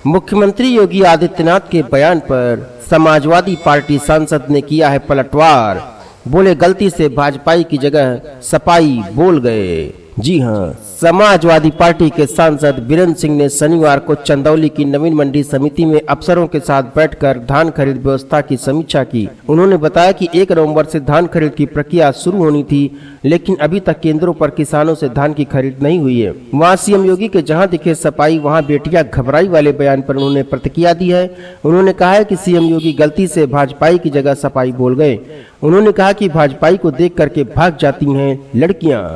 मुख्यमंत्री योगी आदित्यनाथ के बयान पर समाजवादी पार्टी सांसद ने किया है पलटवार। बोले गलती से भाजपाई की जगह सपाई बोल गए। जी हां, समाजवादी पार्टी के सांसद बीरेंद्र सिंह ने शनिवार को चंदौली की नवीन मंडी समिति में अफसरों के साथ बैठकर धान खरीद व्यवस्था की समीक्षा की। उन्होंने बताया कि 1 नवंबर से धान खरीद की प्रक्रिया शुरू होनी थी, लेकिन अभी तक केंद्रों पर किसानों से धान की खरीद नहीं हुई है। वहां सीएम योगी के जहां दिखे सपाई, वहां बेटियां घबराई वाले बयान पर उन्होंने प्रतिक्रिया दी है। उन्होंने कहा है कि सीएम योगी गलती से भाजपाई की जगह सपाई बोल गए। उन्होंने कहा कि भाजपाई को देख करके भाग जाती हैं लड़कियां।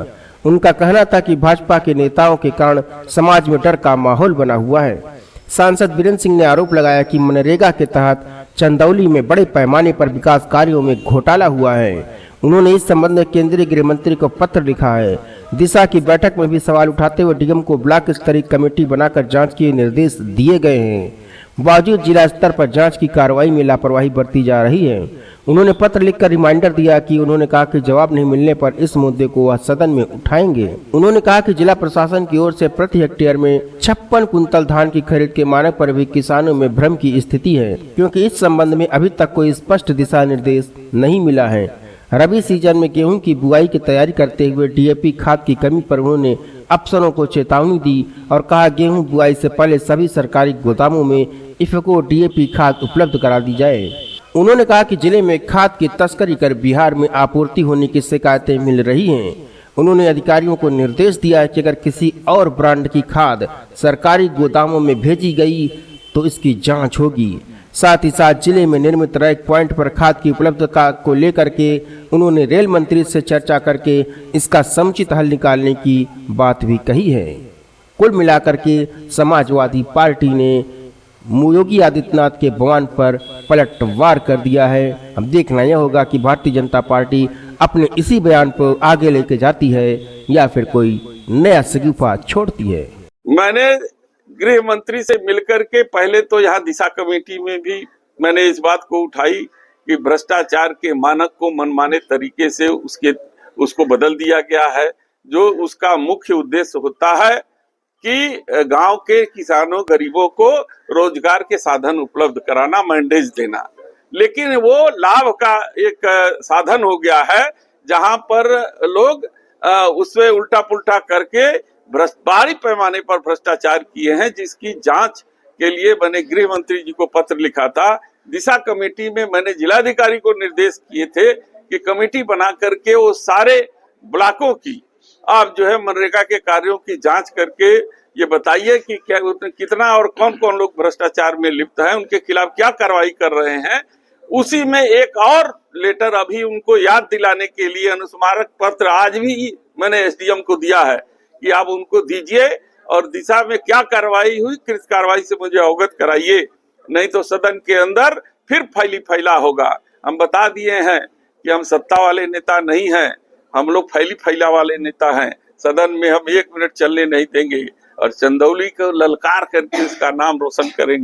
उनका कहना था कि भाजपा के नेताओं के कारण समाज में डर का माहौल बना हुआ है। सांसद बीरेंद्र सिंह ने आरोप लगाया कि मनरेगा के तहत चंदौली में बड़े पैमाने पर विकास कार्यों में घोटाला हुआ है। उन्होंने इस संबंध में केंद्रीय गृह मंत्री को पत्र लिखा है। दिशा की बैठक में भी सवाल उठाते हुए डीएम को ब्लॉक स्तरीय कमेटी बनाकर जांच के निर्देश दिए गए हैं। बावजूद जिला स्तर पर जांच की कार्रवाई में लापरवाही बरती जा रही है। उन्होंने पत्र लिखकर रिमाइंडर दिया कि उन्होंने कहा कि जवाब नहीं मिलने पर इस मुद्दे को वह सदन में उठाएंगे। उन्होंने कहा कि जिला प्रशासन की ओर से प्रति हेक्टेयर में 56 कुंतल धान की खरीद के मानक पर भी किसानों में भ्रम की स्थिति है, क्योंकि इस संबंध में अभी तक कोई स्पष्ट दिशा निर्देश नहीं मिला है। रबी सीजन में गेहूं की बुआई की तैयारी करते हुए डीएपी खाद की कमी पर उन्होंने अफसरों को चेतावनी दी और कहा गेहूं बुआई से पहले सभी सरकारी गोदामों में इफको डीएपी खाद उपलब्ध करा दी जाए। उन्होंने कहा कि जिले में खाद की तस्करी कर बिहार में आपूर्ति होने की शिकायतें मिल रही हैं। उन्होंने अधिकारियों को निर्देश दिया कि अगर किसी और ब्रांड की खाद सरकारी गोदामों में भेजी गई तो इसकी जांच होगी। साथ ही साथ जिले में निर्मित रैक पॉइंट पर खाद की उपलब्धता को लेकर के उन्होंने रेल मंत्री से चर्चा करके इसका समुचित हल निकालने की बात भी कही है। कुल मिलाकर के समाजवादी पार्टी ने योगी आदित्यनाथ के बयान पर पलटवार कर दिया है। अब देखना यह होगा कि भारतीय जनता पार्टी अपने इसी बयान को आगे लेके जाती है या फिर कोई नया शगुफा छोड़ती है। मैंने गृह मंत्री से मिलकर के पहले तो यहाँ दिशा कमेटी में भी मैंने इस बात को उठाई कि भ्रष्टाचार के मानक को मनमाने तरीके से उसको बदल दिया गया है। जो उसका मुख्य उद्देश्य होता है कि गांव के किसानों गरीबों को रोजगार के साधन उपलब्ध कराना, मैंडेज देना, लेकिन वो लाभ का एक साधन हो गया है जहां पर लोग उससे उल्टा पुल्टा करके भारी पैमाने पर भ्रष्टाचार किए हैं, जिसकी जांच के लिए मैंने गृह मंत्री जी को पत्र लिखा था। दिशा कमेटी में मैंने जिलाधिकारी को निर्देश किए थे कि कमेटी बना करके वो सारे ब्लॉकों की आप जो है मनरेगा के कार्यों की जांच करके ये बताइए कि क्या कितना और कौन कौन लोग भ्रष्टाचार में लिप्त हैं, उनके खिलाफ क्या कार्रवाई कर रहे हैं। उसी में एक और लेटर अभी उनको याद दिलाने के लिए अनुस्मारक पत्र आज भी मैंने एसडीएम को दिया है कि आप उनको दीजिए और दिशा में क्या कार्रवाई हुई, किस कार्रवाई से मुझे अवगत कराइए, नहीं तो सदन के अंदर फिर फैला होगा। हम बता दिए हैं कि हम सत्ता वाले नेता नहीं हैं, हम लोग फैला वाले नेता हैं। सदन में हम 1 मिनट चलने नहीं देंगे और चंदौली को ललकार करके इसका नाम रोशन करेंगे।